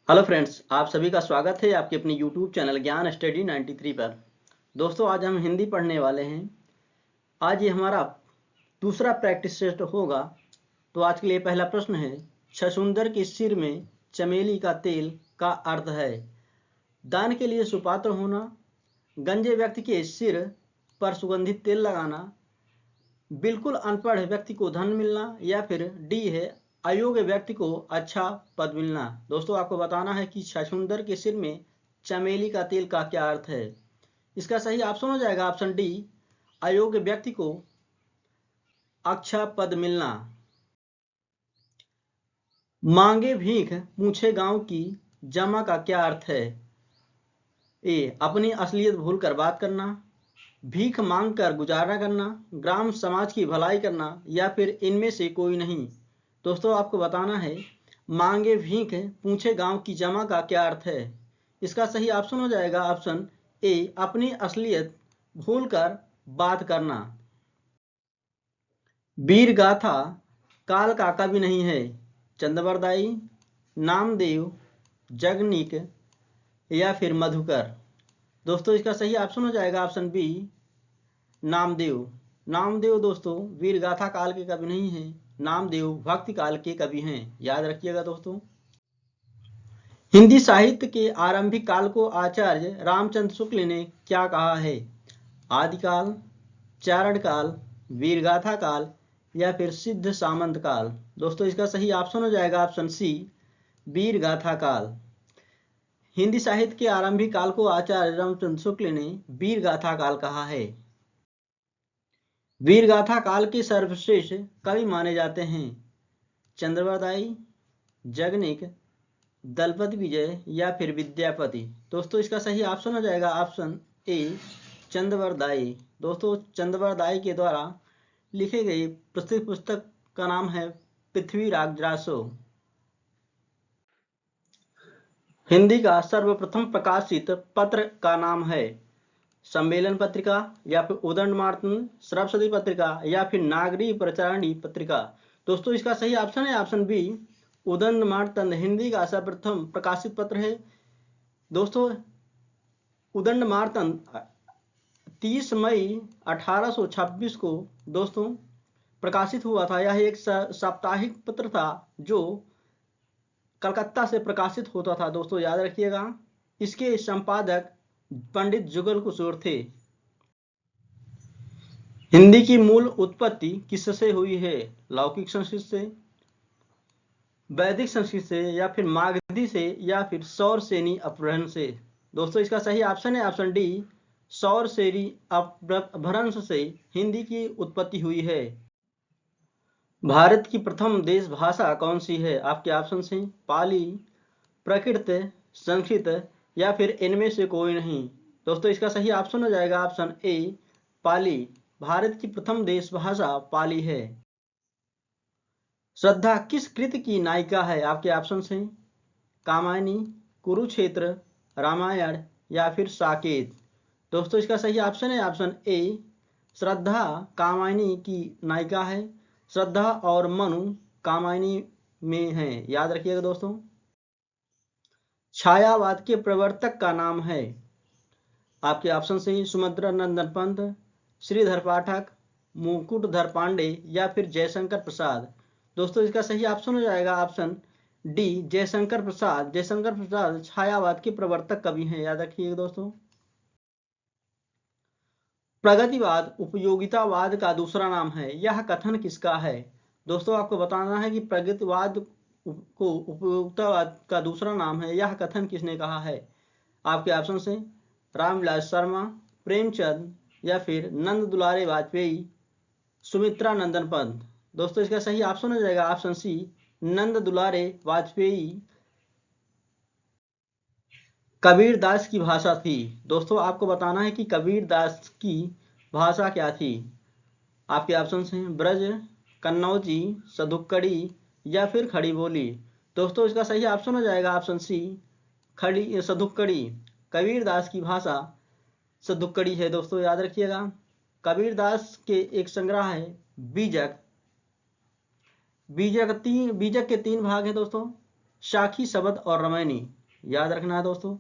Hello friends, आप सभी का स्वागत है आपके अपने यूट्यूब चैनल ज्ञान स्टडी 93 पर। दोस्तों, आज हम हिंदी पढ़ने वाले हैं। आज ये हमारा दूसरा प्रैक्टिस सेट होगा। तो आज के लिए पहला प्रश्न है, छछूंदर के सिर में चमेली का तेल का अर्थ है दान के लिए सुपात्र होना, गंजे व्यक्ति के सिर पर सुगंधित तेल लगाना, बिल्कुल अनपढ़ व्यक्ति को धन मिलना, या फिर डी है अयोग्य व्यक्ति को अच्छा पद मिलना। दोस्तों, आपको बताना है कि छछूंदर के सिर में चमेली का तेल का क्या अर्थ है। इसका सही ऑप्शन हो जाएगा ऑप्शन डी, अयोग्य व्यक्ति को अच्छा पद मिलना। मांगे भीख पूछे गांव की जमा का क्या अर्थ है। ए अपनी असलियत भूल कर बात करना, भीख मांग कर गुजारा करना, ग्राम समाज की भलाई करना, या फिर इनमें से कोई नहीं। दोस्तों, आपको बताना है मांगे भीख पूछे गांव की जमा का क्या अर्थ है। इसका सही ऑप्शन हो जाएगा ऑप्शन ए, अपनी असलियत भूल कर बात करना। वीर गाथा काल का कवि नहीं है, चंद्रवरदाई, नामदेव, जगनीक, या फिर मधुकर। दोस्तों, इसका सही ऑप्शन हो जाएगा ऑप्शन बी, नामदेव। नामदेव दोस्तों वीर गाथा काल के कवि नहीं हैं, नामदेव भक्ति काल के कवि हैं, याद रखिएगा दोस्तों। हिंदी साहित्य के आरंभिक काल को आचार्य रामचंद्र शुक्ल ने क्या कहा है। आदिकाल, चारण काल, वीरगाथा काल, या फिर सिद्ध सामंत काल। दोस्तों, इसका सही ऑप्शन हो जाएगा ऑप्शन सी, वीरगाथा काल। हिंदी साहित्य के आरंभिक काल को आचार्य रामचंद्र शुक्ल ने वीरगाथा काल कहा है। वीरगाथा काल के सर्वश्रेष्ठ कवि माने जाते हैं चंद्रवरदाई, जगनिक, दलपति विजय, या फिर विद्यापति। दोस्तों, इसका सही ऑप्शन हो जाएगा ऑप्शन ए, चंद्रवरदाई। दोस्तों, चंद्रवरदाई के द्वारा लिखी गई प्रसिद्ध पुस्तक का नाम है पृथ्वीराज रासो। हिंदी का सर्वप्रथम प्रकाशित पत्र का नाम है सम्मेलन पत्रिका, या फिर उदंडमार्तन सरस्वती पत्रिका, या फिर नागरी प्रचारणी पत्रिका। दोस्तों, इसका सही ऑप्शन है ऑप्शन बी, उदंडमार्तन हिंदी का सर्वप्रथम प्रकाशित पत्र है। दोस्तों, उदंडमार्तन 30 मई 1826 को दोस्तों प्रकाशित हुआ था। यह एक साप्ताहिक पत्र था जो कलकत्ता से प्रकाशित होता था। दोस्तों, याद रखिएगा। इसके संपादक पंडित जुगल किशोर थे। हिंदी की मूल उत्पत्ति किससे हुई है। लौकिक संस्कृत से, वैदिक संस्कृत से, या फिर मागधी से, या फिर सौर सेनी अपभ्रंश से। दोस्तों, इसका सही ऑप्शन है ऑप्शन डी, सौर सेनी अपभ्रंश से हिंदी की उत्पत्ति हुई है। भारत की प्रथम देश भाषा कौन सी है। आपके ऑप्शन हैं पाली, प्राकृत, संस्कृत, या फिर इनमें से कोई नहीं। दोस्तों, इसका सही ऑप्शन हो जाएगा ऑप्शन ए, पाली। भारत की प्रथम देश भाषा पाली है। श्रद्धा किस कृति की नायिका है। आपके ऑप्शन हैं कामायनी, कुरुक्षेत्र, रामायण, या फिर साकेत। दोस्तों, इसका सही ऑप्शन है ऑप्शन ए, श्रद्धा कामायनी की नायिका है। श्रद्धा और मनु कामायनी में है, याद रखिएगा दोस्तों। छायावाद के प्रवर्तक का नाम है। आपके ऑप्शन से सुमंत्र नंदन पंत, श्रीधर पाठक, मुकुटधर पांडे, या फिर जयशंकर प्रसाद। दोस्तों, इसका सही ऑप्शन हो जाएगा ऑप्शन डी, जयशंकर प्रसाद। जयशंकर प्रसाद छायावाद के प्रवर्तक कवि हैं, याद रखिएगा दोस्तों। प्रगतिवाद उपयोगितावाद का दूसरा नाम है, यह कथन किसका है। दोस्तों, आपको बताना है कि प्रगतिवाद को उपयोगितावाद का दूसरा नाम है, यह कथन किसने कहा है। आपके ऑप्शन से रामविलास शर्मा, प्रेमचंद, या फिर नंद दुलारे वाजपेयी, सुमित्रा नंदन पंत। दोस्तों, इसका सही ऑप्शन हो जाएगा ऑप्शन सी, नंद दुलारे वाजपेयी। कबीरदास की भाषा थी। दोस्तों, आपको बताना है कि कबीरदास की भाषा क्या थी। आपके ऑप्शन हैं ब्रज, कन्नौजी, सदुक्कड़ी, या फिर खड़ी बोली। दोस्तों, इसका सही ऑप्शन हो जाएगा ऑप्शन सी, खड़ी सदुक्कड़ी। कबीरदास की भाषा सदुक्कड़ी है। दोस्तों, याद रखिएगा। कबीरदास के एक संग्रह है बीजक। बीजक के तीन भाग हैं दोस्तों, साखी, शबद और रामायणी। याद रखना है दोस्तों।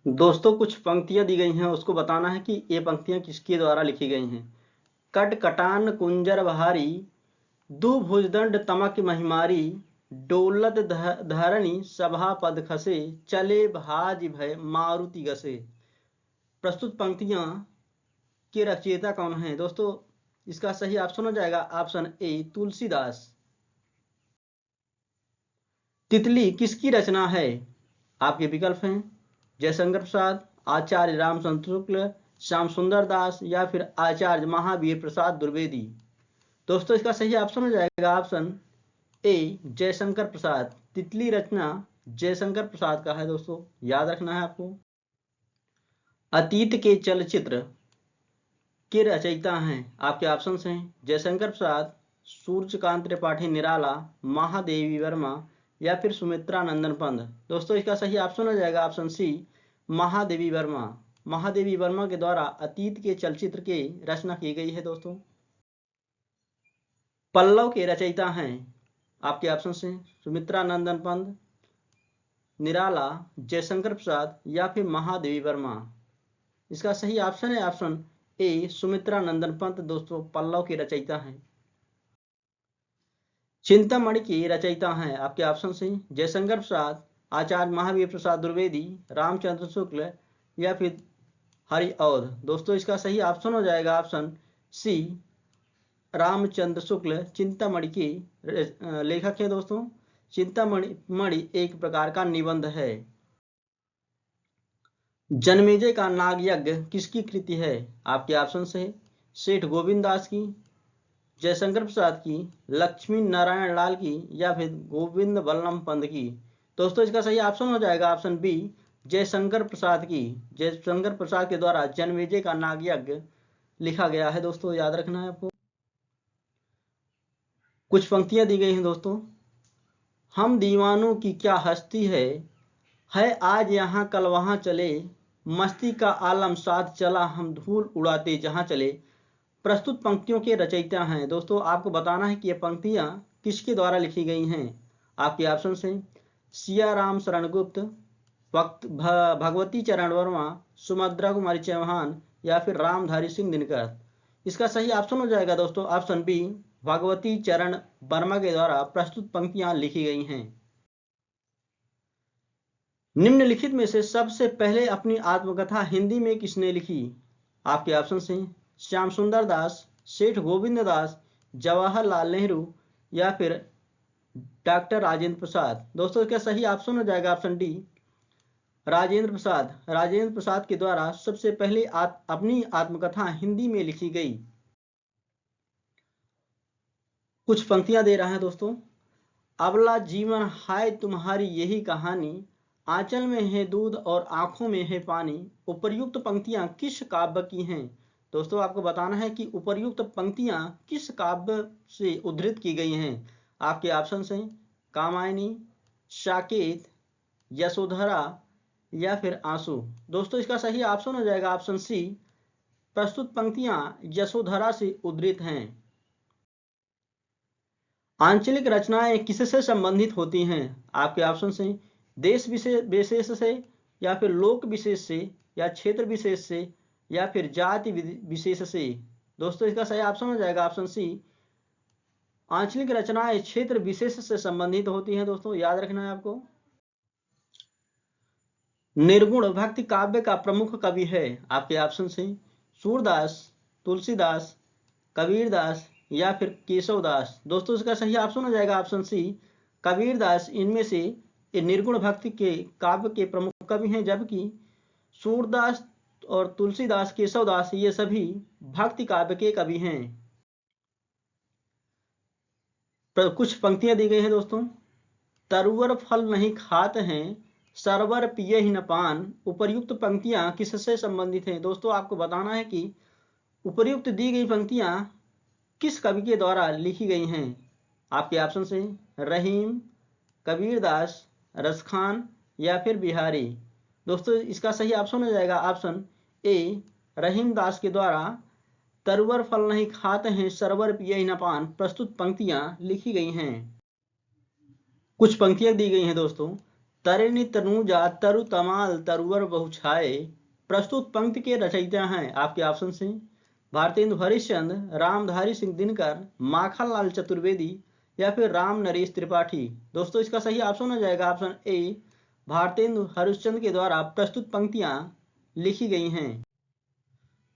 दोस्तों कुछ पंक्तियां दी गई हैं, उसको बताना है कि ये पंक्तियां किसके द्वारा लिखी गई हैं। कट कटान कुंजर बहारी, दु भुजदंड तमक महिमारी, डोलत धरणी सभा पद खसे, चले भाज भय मारुति गसे। प्रस्तुत पंक्तियां के रचयिता कौन है दोस्तों? इसका सही ऑप्शन हो जाएगा ऑप्शन ए तुलसीदास। तितली किसकी रचना है? आपके विकल्प हैं जयशंकर प्रसाद, आचार्य रामचंद्र शुक्ल, श्याम सुंदर दास या फिर आचार्य महावीर प्रसाद द्विवेदी। दोस्तों इसका सही ऑप्शन हो जाएगा ऑप्शन ए जयशंकर प्रसाद। तितली रचना जयशंकर प्रसाद का है दोस्तों, याद रखना है आपको। अतीत के चलचित्र के रचयिता हैं, आपके ऑप्शन हैं जयशंकर प्रसाद, सूर्यकांत त्रिपाठी निराला, महादेवी वर्मा या फिर सुमित्रा नंदन पंत। दोस्तों इसका सही ऑप्शन हो जाएगा ऑप्शन सी महादेवी वर्मा। महादेवी वर्मा के द्वारा अतीत के चलचित्र की रचना की गई है दोस्तों। पल्लव के रचयिता हैं, आपके ऑप्शन हैं सुमित्रा नंदन पंत, निराला, जयशंकर प्रसाद या फिर महादेवी वर्मा। इसका सही ऑप्शन है ऑप्शन ए सुमित्रा नंदन पंत दोस्तों पल्लव के रचयिता हैं। चिंतामणि के रचयिता हैं, आपके ऑप्शन से जयशंकर प्रसाद, आचार्य महावीर प्रसाद द्विवेदी, रामचंद्र शुक्ल या फिर हरिऔध। दोस्तों इसका सही ऑप्शन हो जाएगा ऑप्शन सी रामचंद्र शुक्ल चिंतामणि के लेखक हैं दोस्तों। चिंतामणि एक प्रकार का निबंध है। जन्मेजय का नाग यज्ञ किसकी कृति है? आपके ऑप्शन से सेठ गोविंद दास की, जयशंकर प्रसाद की, लक्ष्मी नारायण लाल की या फिर गोविंद बल्लभ पंत की। दोस्तों इसका सही ऑप्शन हो जाएगा ऑप्शन बी जयशंकर प्रसाद की। जयशंकर प्रसाद के द्वारा जन्मेजय का नाग यज्ञ लिखा गया है दोस्तों, याद रखना है आपको। कुछ पंक्तियां दी गई हैं दोस्तों। हम दीवानों की क्या हस्ती है आज यहाँ कल वहां चले, मस्ती का आलम साथ चला हम धूल उड़ाते जहां चले। प्रस्तुत पंक्तियों के रचयिता हैं दोस्तों, आपको बताना है कि ये पंक्तियां किसके द्वारा लिखी गई हैं। आपके ऑप्शन हैं सियाराम शरण गुप्त, भगवती चरण वर्मा, सुभद्रा कुमारी चौहान या फिर रामधारी सिंह दिनकर। इसका सही ऑप्शन हो जाएगा दोस्तों ऑप्शन बी भगवती चरण वर्मा के द्वारा प्रस्तुत पंक्तियां लिखी गई हैं। निम्नलिखित में से सबसे पहले अपनी आत्मकथा हिंदी में किसने लिखी? आपके ऑप्शन हैं श्याम सुंदर दास, सेठ गोविंद दास, जवाहरलाल नेहरू या फिर डॉक्टर राजेंद्र प्रसाद। दोस्तों इसका सही ऑप्शन हो जाएगा ऑप्शन डी राजेंद्र प्रसाद। राजेंद्र प्रसाद के द्वारा सबसे पहले अपनी आत्मकथा हिंदी में लिखी गई। कुछ पंक्तियां दे रहा है दोस्तों। अबला जीवन हाय तुम्हारी यही कहानी, आंचल में है दूध और आंखों में है पानी। उपर्युक्त पंक्तियां किस काव्य की हैं? दोस्तों आपको बताना है कि उपर्युक्त पंक्तियां किस काव्य से उद्धृत की गई हैं। आपके ऑप्शन हैं कामायनी, साकेत, यशोधरा या फिर आंसू। दोस्तों इसका सही ऑप्शन हो जाएगा ऑप्शन सी प्रस्तुत पंक्तियां यशोधरा से उद्धृत हैं। आंचलिक रचनाएं किससे संबंधित होती हैं? आपके ऑप्शन हैं देश विशेष से या फिर लोक विशेष से या क्षेत्र विशेष से या फिर जाति विशेष से। दोस्तों इसका सही ऑप्शन हो जाएगा ऑप्शन सी आंचलिक रचनाएं क्षेत्र विशेष से संबंधित होती हैं दोस्तों, याद रखना है आपको। निर्गुण भक्ति काव्य का प्रमुख कवि है? आपके ऑप्शन हैं सूरदास, तुलसीदास, कबीरदास या फिर केशवदास। दोस्तों इसका सही ऑप्शन हो जाएगा ऑप्शन सी कबीरदास। इनमें से निर्गुण भक्ति के काव्य के प्रमुख कवि हैं, जबकि सूरदास और तुलसीदास, केशवदास ये सभी भक्ति काव्य के कवि हैं। कुछ पंक्तियां दी गई हैं दोस्तों। तरुवर फल नहीं खात हैं, सरवर पिए ही न पान। उपर्युक्त पंक्तियां किससे संबंधित हैं? दोस्तों आपको बताना है कि उपर्युक्त दी गई पंक्तियां किस कवि के द्वारा लिखी गई हैं। आपके ऑप्शन हैं रहीम, कबीरदास, रसखान या फिर बिहारी। दोस्तों इसका सही ऑप्शन हो जाएगा ऑप्शन ए रहीम दास के द्वारा तरुवर फल नहीं खाते हैं, सरवर पिए न पान प्रस्तुत पंक्तियां लिखी गई हैं। कुछ पंक्तियां दी गई हैं दोस्तों। तरिणी तनुजा तरु तमाल तरुवर बहुछाए। प्रस्तुत पंक्ति के रचयिता हैं आपके ऑप्शन से भारतेंदु हरिश्चंद्र, रामधारी सिंह दिनकर, माखनलाल चतुर्वेदी या फिर राम नरेश त्रिपाठी। दोस्तों इसका सही ऑप्शन हो जाएगा ऑप्शन ए, भारतेंदु हरिश्चंद्र के द्वारा प्रस्तुत पंक्तियां लिखी गई हैं।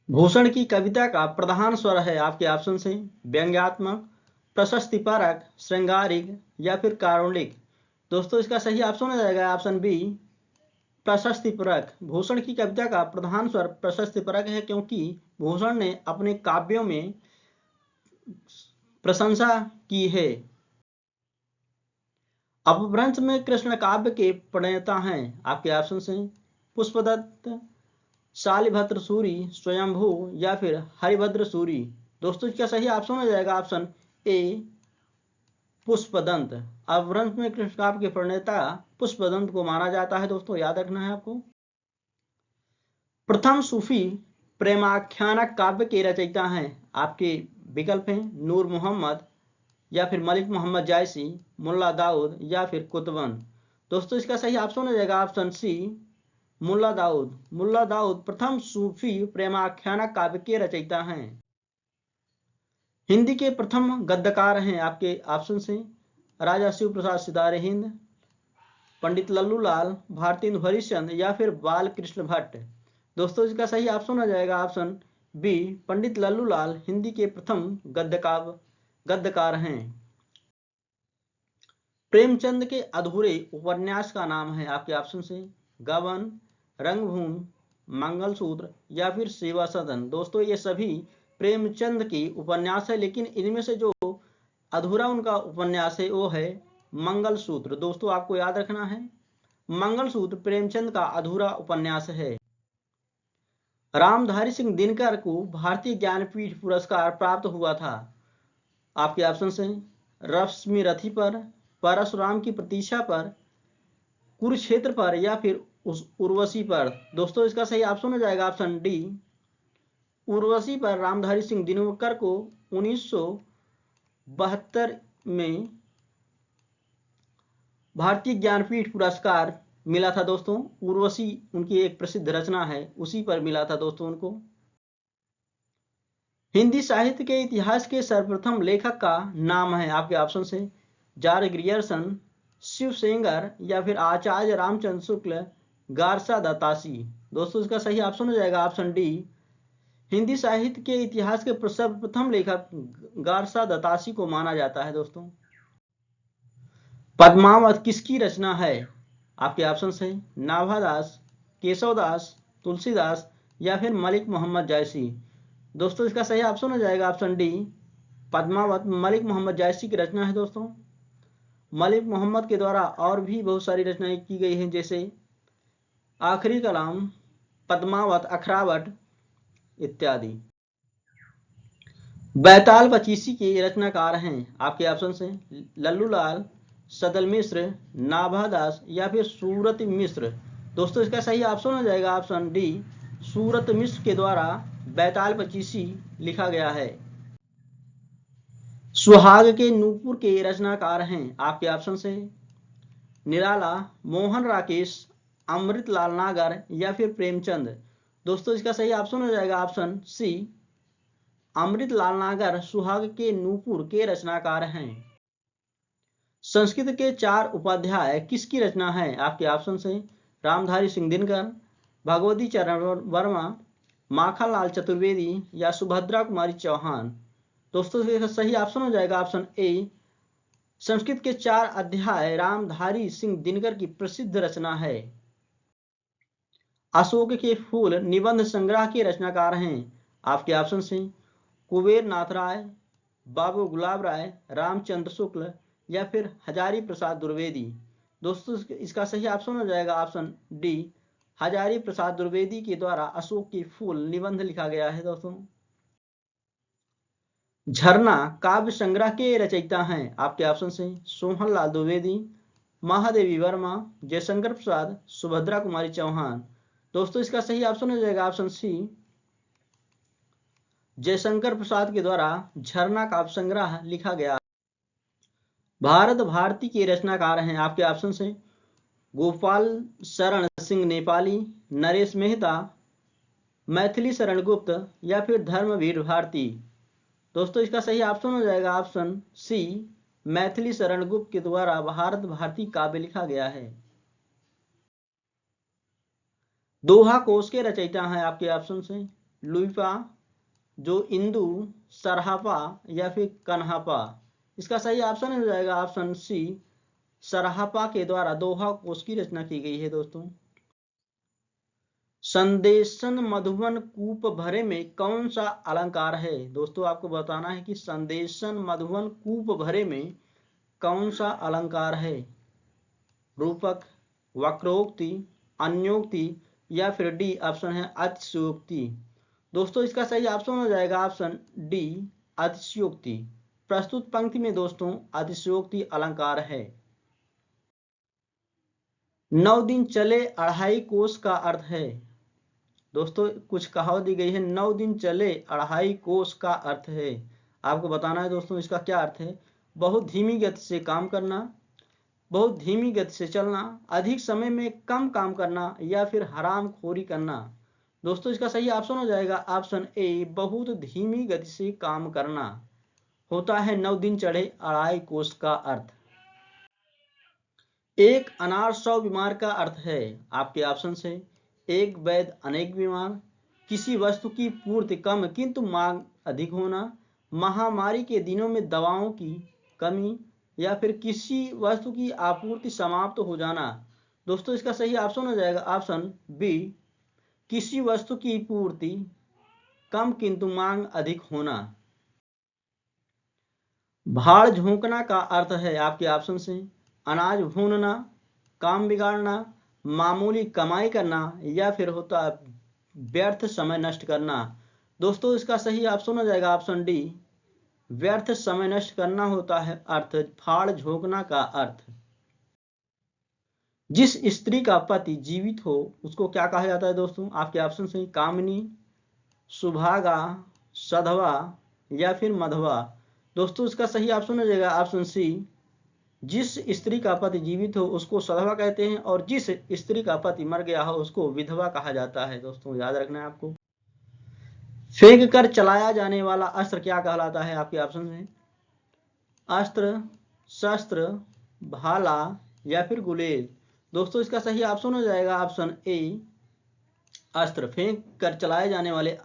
भूषण की कविता का प्रधान स्वर है आपके ऑप्शन से व्यंग्यात्मक, प्रशस्तिपरक, श्रृंगारिक या फिर कारुणिक। दोस्तों इसका सही ऑप्शन हो जाएगा ऑप्शन बी, प्रशस्तिपरक। भूषण की कविता का प्रधान स्वर प्रशस्तिपरक है, क्योंकि भूषण ने अपने काव्यों में प्रशंसा की है। अपभ्रंश में कृष्ण काव्य के प्रणेता हैं आपके ऑप्शन से पुष्पदत्त, शालिभद्र सूरी, स्वयंभू या फिर हरिभद्र सूरी। दोस्तों इसका सही ऑप्शन हो जाएगा ऑप्शन ए, पुष्पदंत। अपभ्रंश में कृष्ण काव्य के प्रणेता पुष्पदंत को माना जाता है। दोस्तों याद रखना है आपको। प्रथम सूफी प्रेमाख्यानक काव्य के रचयिता हैं आपके विकल्प हैं नूर मोहम्मद या फिर मलिक मोहम्मद जायसी, मुल्ला दाऊद या फिर कुतुबन। दोस्तों इसका सही ऑप्शन हो जाएगा ऑप्शन सी, मुल्ला दाऊद। मुल्ला दाऊद प्रथम सूफी प्रेमाख्यानक काव्य के रचयिता हैं। हिंदी के प्रथम गद्यकार हैं आपके ऑप्शन से राजा शिव प्रसाद सिदारे हिंद, पंडित लल्लू लाल, भारतेंदु हरिश्चंद्र या फिर बाल कृष्ण भट्ट। दोस्तों इसका सही ऑप्शन हो जाएगा ऑप्शन बी, पंडित लल्लू लाल हिंदी के प्रथम गद्यकार हैं। प्रेमचंद के अधूरे उपन्यास का नाम है आपके ऑप्शन से गबन, रंगभूमि, मंगलसूत्र या फिर सेवा सदन। दोस्तों ये सभी प्रेमचंद की उपन्यास है, लेकिन इनमें से जो अधूरा उनका उपन्यास है वो है मंगलसूत्र। दोस्तों आपको याद रखना है मंगलसूत्र प्रेमचंद का अधूरा उपन्यास है। रामधारी सिंह दिनकर को भारतीय ज्ञानपीठ पुरस्कार प्राप्त हुआ था आपके ऑप्शन से रश्मि रथी पर, परशुराम की प्रतीक्षा पर, कुरुक्षेत्र पर या फिर उस उर्वशी पर। दोस्तों इसका सही ऑप्शन हो जाएगा ऑप्शन डी, उर्वशी पर रामधारी सिंह दिनकर को 1972 में भारतीय ज्ञानपीठ पुरस्कार मिला था। दोस्तों उर्वशी उनकी एक प्रसिद्ध रचना है, उसी पर मिला था दोस्तों उनको। हिंदी साहित्य के इतिहास के सर्वप्रथम लेखक का नाम है आपके ऑप्शन से जॉर्ज ग्रियर्सन, शिव सेंगर या फिर आचार्य रामचंद्र शुक्ल, गारसा दत्तासी। दोस्तों इसका सही ऑप्शन हो जाएगा ऑप्शन डी, हिंदी साहित्य के इतिहास के सर्वप्रथम लेखक गारसा दत्तासी को माना जाता है। दोस्तों पद्मावत किसकी रचना है आपके ऑप्शन से नाभादास, केशवदास, तुलसीदास या फिर मलिक मोहम्मद जायसी। दोस्तों इसका सही ऑप्शन हो जाएगा ऑप्शन डी, पद्मावत मलिक मोहम्मद जायसी की रचना है। दोस्तों मलिक मोहम्मद के द्वारा और भी बहुत सारी रचनाएं की गई हैं, जैसे आखिरी कलाम, पद्मावत, अखरावट इत्यादि। बैताल पचीसी के रचनाकार हैं आपके ऑप्शन से लल्लू लाल, सदल मिश्र, नाभादास या फिर सूरत मिश्र। दोस्तों इसका सही ऑप्शन हो जाएगा ऑप्शन डी, सूरत मिश्र के द्वारा बैताल पचीसी लिखा गया है। सुहाग के नूपुर के रचनाकार हैं आपके ऑप्शन से निराला, मोहन राकेश, अमृतलाल नागर या फिर प्रेमचंद। दोस्तों इसका सही ऑप्शन हो जाएगा ऑप्शन सी, अमृतलाल नागर सुहाग के नूपुर के रचनाकार हैं। संस्कृत के 4 उपाध्याय किसकी रचना है आपके ऑप्शन से रामधारी सिंह दिनकर, भगवती चरण वर्मा, माखनलाल चतुर्वेदी या सुभद्रा कुमारी चौहान। दोस्तों इसका सही ऑप्शन हो जाएगा ऑप्शन ए, संस्कृत के 4 अध्याय रामधारी सिंह दिनकर की प्रसिद्ध रचना है। अशोक के फूल निबंध संग्रह के रचनाकार हैं आपके ऑप्शन से कुबेर नाथ राय, बाबू गुलाब राय, रामचंद्र शुक्ल या फिर हजारी प्रसाद द्विवेदी। दोस्तों इसका सही ऑप्शन हो जाएगा ऑप्शन डी, हजारी प्रसाद द्विवेदी के द्वारा अशोक के फूल निबंध लिखा गया है। दोस्तों झरना काव्य संग्रह के रचयिता हैं आपके ऑप्शन से सोहनलाल द्विवेदी, महादेवी वर्मा, जयशंकर प्रसाद, सुभद्रा कुमारी चौहान। दोस्तों इसका सही ऑप्शन हो जाएगा ऑप्शन सी, जयशंकर प्रसाद के द्वारा झरना काव्य संग्रह लिखा गया। भारत भारती के रचनाकार हैं आपके ऑप्शन से गोपाल शरण सिंह नेपाली, नरेश मेहता, मैथिली शरण गुप्त या फिर धर्मवीर भारती। दोस्तों इसका सही ऑप्शन हो जाएगा ऑप्शन सी, मैथिली शरण गुप्त के द्वारा भारत भारती काव्य लिखा गया है। दोहा कोश के रचयिता हैं आपके ऑप्शन से लुइपा, जो इंदु, सरहापा या फिर कन्हापा। इसका सही ऑप्शन हो जाएगा ऑप्शन सी, सरहापा के द्वारा दोहा कोश की रचना की गई है। दोस्तों संदेशन मधुबन कूप भरे में कौन सा अलंकार है? दोस्तों आपको बताना है कि संदेशन मधुबन कूप भरे में कौन सा अलंकार है? रूपक, वक्रोक्ति, अन्योक्ति या फिर डी ऑप्शन है अतिशयोक्ति। दोस्तों इसका सही ऑप्शन हो जाएगा ऑप्शन डी, अतिशयोक्ति। प्रस्तुत पंक्ति में दोस्तों अतिशयोक्ति अलंकार है। 9 दिन चले अढ़ाई कोस का अर्थ है। दोस्तों कुछ कहावत दी गई है, 9 दिन चले अढ़ाई कोस का अर्थ है। आपको बताना है दोस्तों इसका क्या अर्थ है। बहुत धीमी गति से काम करना, बहुत धीमी गति से चलना, अधिक समय में कम काम करना या फिर हराम खोरी करना। दोस्तों इसका सही ऑप्शन हो जाएगा ऑप्शन ए, बहुत धीमी गति से काम करना होता है 9 दिन चढ़े अढ़ाई कोस का अर्थ। एक अनार 100 बीमार का अर्थ है आपके ऑप्शन से एक वैद्य अनेक बीमार, किसी वस्तु की पूर्ति कम किंतु मांग अधिक होना, महामारी के दिनों में दवाओं की कमी या फिर किसी वस्तु की आपूर्ति समाप्त हो जाना। दोस्तों इसका सही ऑप्शन हो जाएगा ऑप्शन बी, किसी वस्तु की पूर्ति कम किंतु मांग अधिक होना। भाड़ झोंकना का अर्थ है आपके ऑप्शन से अनाज भूनना, काम बिगाड़ना, मामूली कमाई करना या फिर होता व्यर्थ समय नष्ट करना। दोस्तों इसका सही ऑप्शन हो जाएगा ऑप्शन डी, व्यर्थ समय नष्ट करना होता है अर्थ फाड़ झोंकना का अर्थ। जिस स्त्री का पति जीवित हो उसको क्या कहा जाता है? दोस्तों आपके ऑप्शन से कामिनी, सुभागा, सधवा या फिर मधवा। दोस्तों इसका सही ऑप्शन हो जाएगा ऑप्शन सी, जिस स्त्री का पति जीवित हो उसको सधवा कहते हैं और जिस स्त्री का पति मर गया हो उसको विधवा कहा जाता है। दोस्तों याद रखना है आपको। फेंक कर चलाया जाने वाला अस्त्र क्या कहलाता है? आपके ऑप्शन है अस्त्र, शस्त्र, भाला या फिर गुलेल। दोस्तों इसका सही ऑप्शन हो जाएगा ऑप्शन ए, अस्त्र। फेंक कर चलाए जाने वाले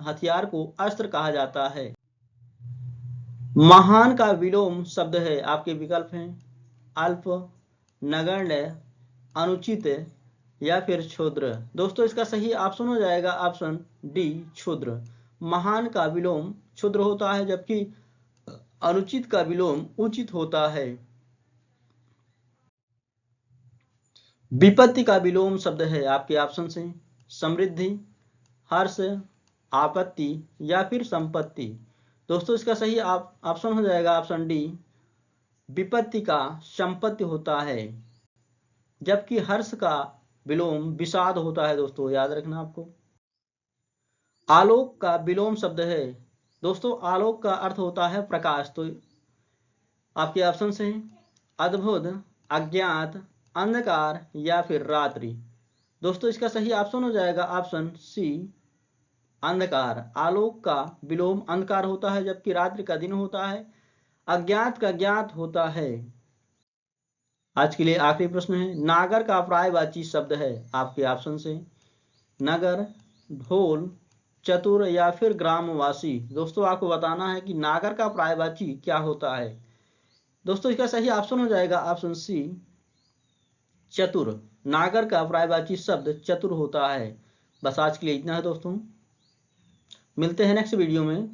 हथियार को अस्त्र कहा जाता है। महान का विलोम शब्द है आपके विकल्प हैं अल्प, नगण्य, अनुचित या फिर क्षुद्र। दोस्तों इसका सही ऑप्शन हो जाएगा ऑप्शन डी, क्षुद्र। महान का विलोम क्षुद्र होता है जबकि अनुचित का विलोम उचित होता है। विपत्ति का विलोम शब्द है आपके ऑप्शन से समृद्धि, हर्ष, आपत्ति या फिर संपत्ति। दोस्तों इसका सही ऑप्शन हो जाएगा ऑप्शन डी, विपत्ति का संपत्ति होता है जबकि हर्ष का विलोम विषाद होता है। दोस्तों याद रखना आपको। आलोक का विलोम शब्द है दोस्तों, आलोक का अर्थ होता है प्रकाश। तो आपके ऑप्शन से अद्भुत, अज्ञात, अंधकार या फिर रात्रि। दोस्तों इसका सही ऑप्शन हो जाएगा ऑप्शन सी, अंधकार। आलोक का विलोम अंधकार होता है जबकि रात्रि का दिन होता है, अज्ञात का ज्ञात होता है। आज के लिए आखिरी प्रश्न है, नागर का पर्यायवाची शब्द है आपके ऑप्शन से नगर, ढोल, चतुर या फिर ग्रामवासी। दोस्तों आपको बताना है कि नागर का पर्यायवाची क्या होता है। दोस्तों इसका सही ऑप्शन हो जाएगा ऑप्शन सी, चतुर। नागर का पर्यायवाची शब्द चतुर होता है। बस आज के लिए इतना है दोस्तों, मिलते हैं नेक्स्ट वीडियो में।